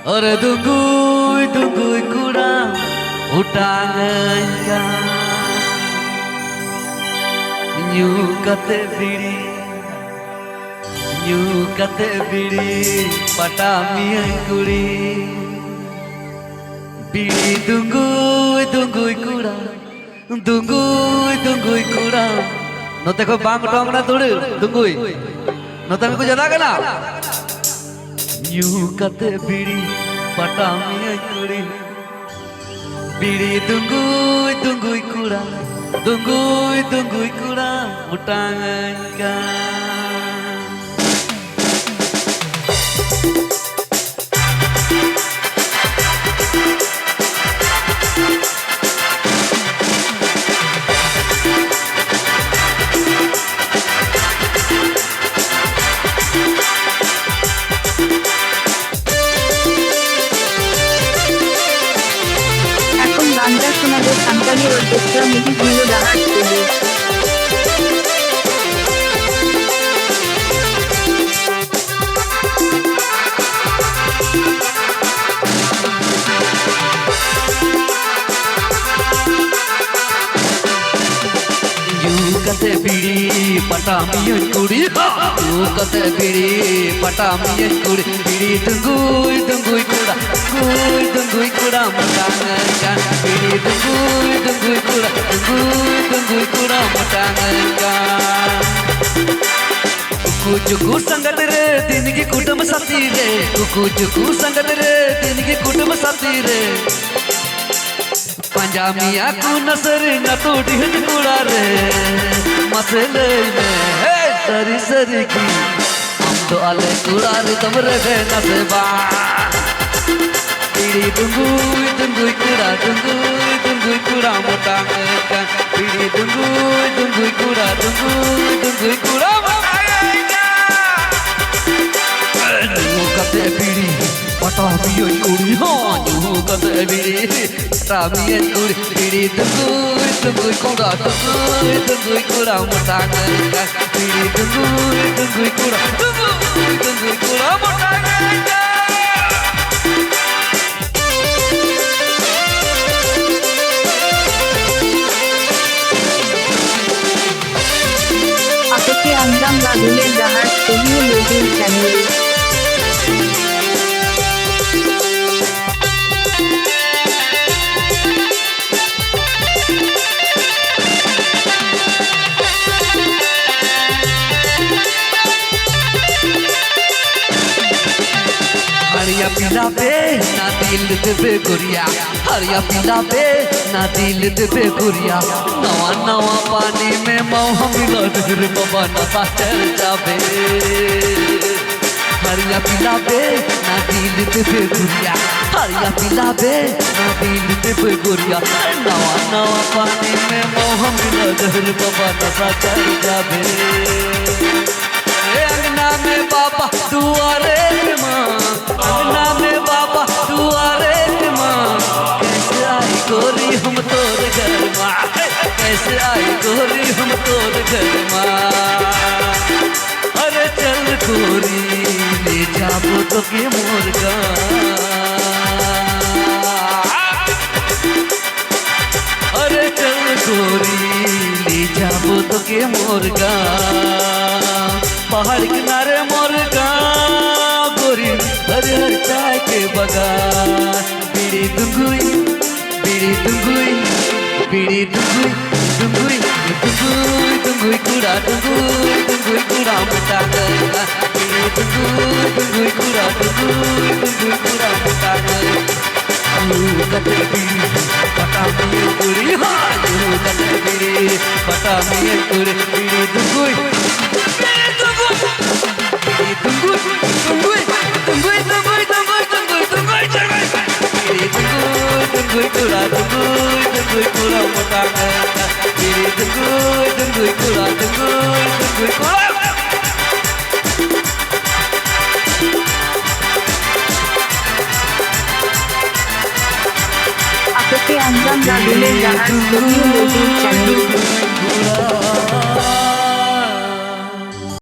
Ore tungguy tungguy kurang utangan nyukate bidi patami kuri bidi tungguy tungguy kurang note ko bang dong na tudu tungguy note ko jada kana nyukate bidi patami kuri bidi tungguy kurang utangan গানটা শোনাবে Santali orchestra music video Dahar studio. kate bidi patami kuri kate bidi patami kuri bidi tungguy kura matangan kan bidi tungguy kura matangan kan kuku sangat re din ki kutum sati re kuku sangat re din ki kutum sati re Punjabi आकू नसर न तो ढिहन कुड़ा रे मसले में है सरी की हम तो आले कुड़ा रे तुम रे नसबा पीड़ी तुंगुई कुड़ा मोटा का पीड़ी तुंगुई कुड़ा मोटा कते पीड़ी patami kuri kate bidi patami kuri bidi tungguy kura matangan kan bidi tungguy kura matangan kan आपके अंजाम लागुले डाहार स्टूडियो यूट्यूब चैनल। हरिया पीला पे ना दिल देबे गुरिया हरिया पीला पे ना दिल देबे गुरिया नवा नवा पानी में मौह मिला रे बाबा नशा चल जाबे हरिया पीला पे ना दिल देबे गुरिया हरिया पीला पे ना दिल देबे गुरिया नवा नवा पानी में मौह मिला रे बाबा नशा चल जाबे अंगना में बाबा दुआरे माँ अंगना में बाबा दुआरे माँ कैसे आई गोरी हम तोर घर माँ कैसे आई गोरी हम तोर घर माँ अरे चल गोरी ले जाबो तो के मोर का अरे चल गोरी ले जाबो तो के मोर का पहाड़ किनारे मोर गाँव गोरी हर चाय के बगान बीड़ी तुंगुई कुड़ा मोटा बीड़ी तुंगुई कुड़ा मोटा कते बीड़ी पटामी कुड़ी कते बीड़ी पटामी कुड़ी बीड़ी तुंगुई kura matangan bidi tungguy kura आपके अंजाम लागुले डाहार स्टूडियो यूट्यूब चैनल।